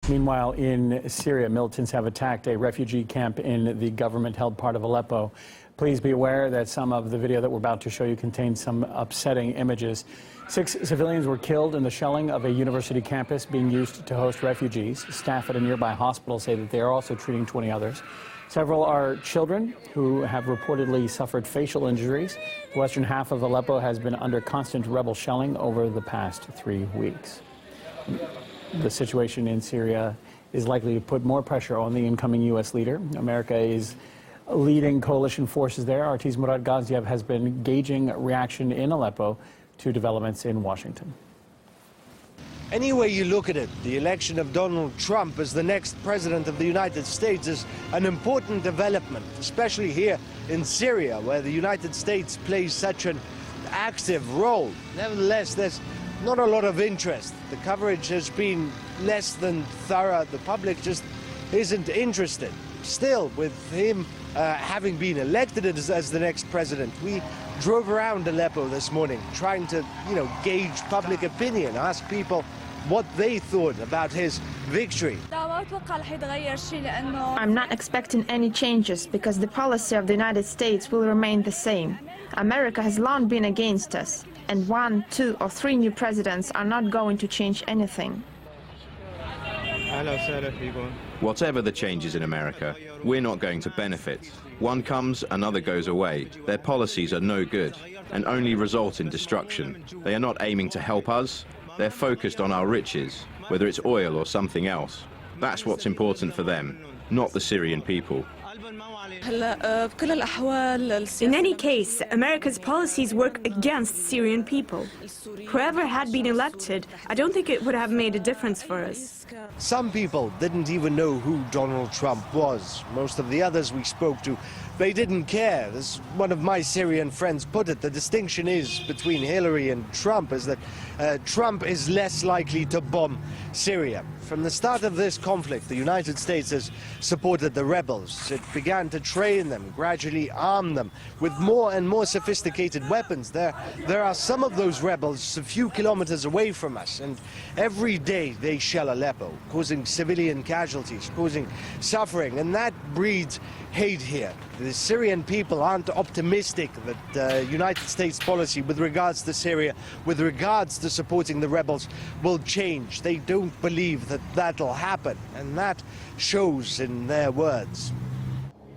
Meanwhile, in Syria, militants have attacked a refugee camp in the government-held part of Aleppo. Please be aware that some of the video that we're about to show you contains some upsetting images. 6 civilians were killed in the shelling of a university campus being used to host refugees. Staff at a nearby hospital say that they are also treating 20 others. Several are children who have reportedly suffered facial injuries. The western half of Aleppo has been under constant rebel shelling over the past 3 weeks. The situation in Syria is likely to put more pressure on the incoming U.S. leader. America is leading coalition forces there. RT's Murad Gazdiev has been gauging reaction in Aleppo to developments in Washington. Any way you look at it, the election of Donald Trump as the next president of the United States is an important development, especially here in Syria, where the United States plays such an active role. Nevertheless, there's not a lot of interest. The coverage has been less than thorough. The public just isn't interested. Still, with him having been elected as the next president, we drove around Aleppo this morning trying to, gauge public opinion, ask people what they thought about his victory. I'm not expecting any changes because the policy of the United States will remain the same. America has long been against us, and 1, 2, or 3 new presidents are not going to change anything. Whatever the changes in America, we're not going to benefit. One comes, another goes away. Their policies are no good and only result in destruction. They are not aiming to help us. They're focused on our riches, whether it's oil or something else. That's what's important for them, not the Syrian people. In any case, America's policies work against Syrian people. Whoever had been elected, I don't think it would have made a difference for us. Some people didn't even know who Donald Trump was. Most of the others we spoke to, they didn't care. As one of my Syrian friends put it, the distinction is between Hillary and Trump is that Trump is less likely to bomb Syria. From the start of this conflict, the United States has supported the rebels. It began to train them, gradually arm them with more and more sophisticated weapons. There are some of those rebels a few kilometers away from us, and every day they shell Aleppo, causing civilian casualties, causing suffering, and that breeds hate here. The Syrian people aren't optimistic that the United States policy with regards to Syria, with regards to supporting the rebels, will change. They don't believe that that'll happen, and that shows in their words.